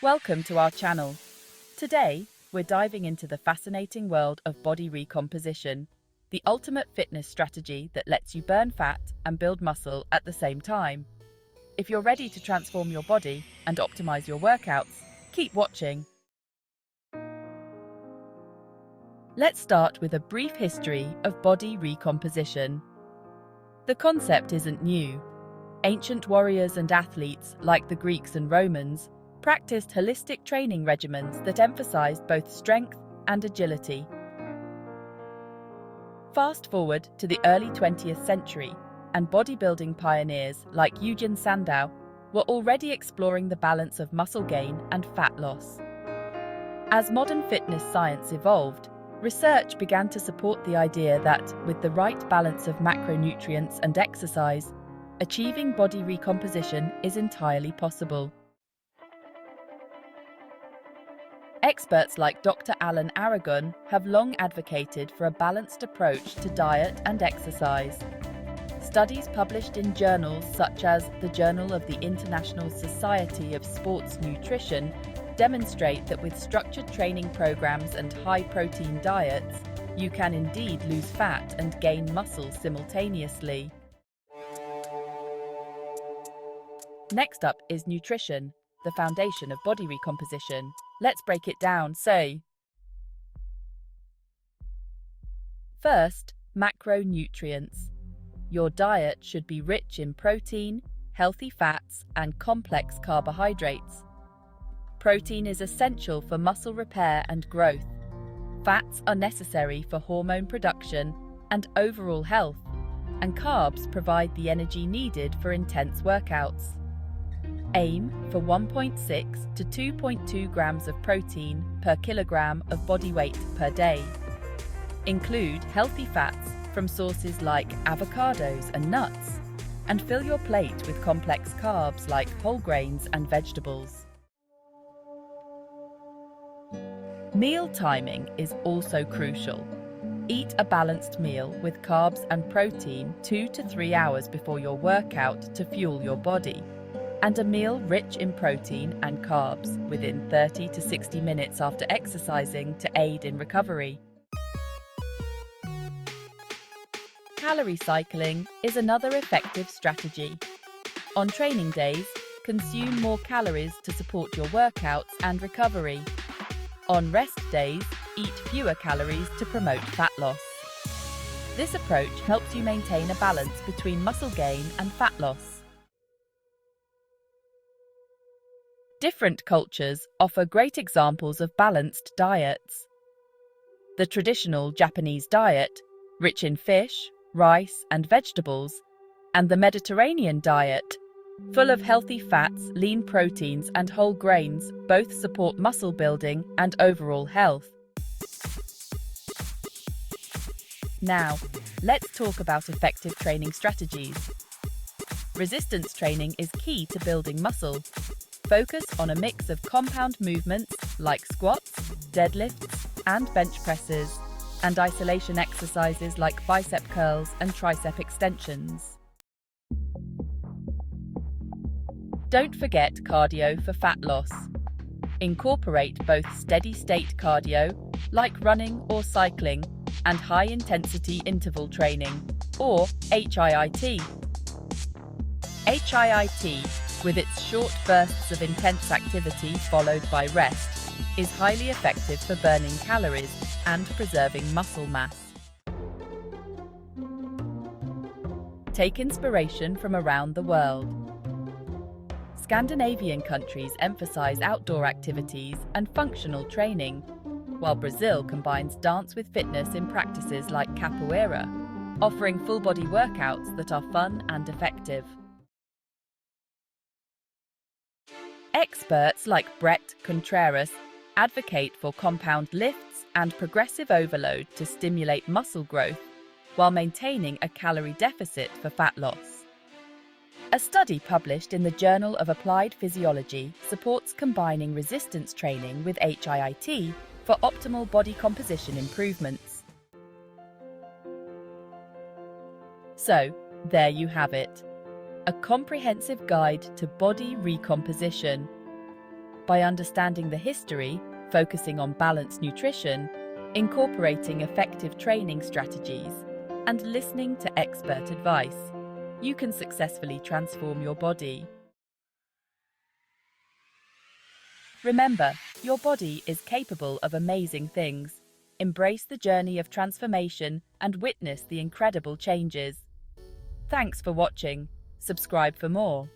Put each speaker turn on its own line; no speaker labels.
Welcome to our channel. Today, we're diving into the fascinating world of body recomposition, the ultimate fitness strategy that lets you burn fat and build muscle at the same time. If you're ready to transform your body and optimize your workouts, keep watching. Let's start with a brief history of body recomposition. The concept isn't new. Ancient warriors and athletes, like the Greeks and Romans, practiced holistic training regimens that emphasized both strength and agility. Fast forward to the early 20th century, and bodybuilding pioneers like Eugen Sandow were already exploring the balance of muscle gain and fat loss. As modern fitness science evolved, research began to support the idea that, with the right balance of macronutrients and exercise, achieving body recomposition is entirely possible. Experts like Dr. Alan Aragon have long advocated for a balanced approach to diet and exercise. Studies published in journals such as the Journal of the International Society of Sports Nutrition demonstrate that with structured training programs and high-protein diets, you can indeed lose fat and gain muscle simultaneously. Next up is nutrition, the foundation of body recomposition. Let's break it down. First, macronutrients. Your diet should be rich in protein, healthy fats, and complex carbohydrates. Protein is essential for muscle repair and growth. Fats are necessary for hormone production and overall health, and carbs provide the energy needed for intense workouts. Aim for 1.6 to 2.2 grams of protein per kilogram of body weight per day. Include healthy fats from sources like avocados and nuts, and fill your plate with complex carbs like whole grains and vegetables. Meal timing is also crucial. Eat a balanced meal with carbs and protein 2 to 3 hours before your workout to fuel your body, and a meal rich in protein and carbs within 30 to 60 minutes after exercising to aid in recovery. Calorie cycling is another effective strategy. On training days, consume more calories to support your workouts and recovery. On rest days, eat fewer calories to promote fat loss. This approach helps you maintain a balance between muscle gain and fat loss. Different cultures offer great examples of balanced diets. The traditional Japanese diet, rich in fish, rice, and vegetables, and the Mediterranean diet, full of healthy fats, lean proteins, and whole grains, both support muscle building and overall health. Now, let's talk about effective training strategies. Resistance training is key to building muscle. Focus on a mix of compound movements like squats, deadlifts, and bench presses, and isolation exercises like bicep curls and tricep extensions. Don't forget cardio for fat loss. Incorporate both steady-state cardio, like running or cycling, and high-intensity interval training, or HIIT. HIIT, with its short bursts of intense activity followed by rest, is highly effective for burning calories and preserving muscle mass. Take inspiration from around the world. Scandinavian countries emphasize outdoor activities and functional training, while Brazil combines dance with fitness in practices like capoeira, offering full-body workouts that are fun and effective. Experts like Brett Contreras advocate for compound lifts and progressive overload to stimulate muscle growth while maintaining a calorie deficit for fat loss. A study published in the Journal of Applied Physiology supports combining resistance training with HIIT for optimal body composition improvements. So, there you have it. A comprehensive guide to body recomposition. By understanding the history, focusing on balanced nutrition, incorporating effective training strategies, and listening to expert advice, you can successfully transform your body. Remember, your body is capable of amazing things. Embrace the journey of transformation and witness the incredible changes. Thanks for watching. Subscribe for more.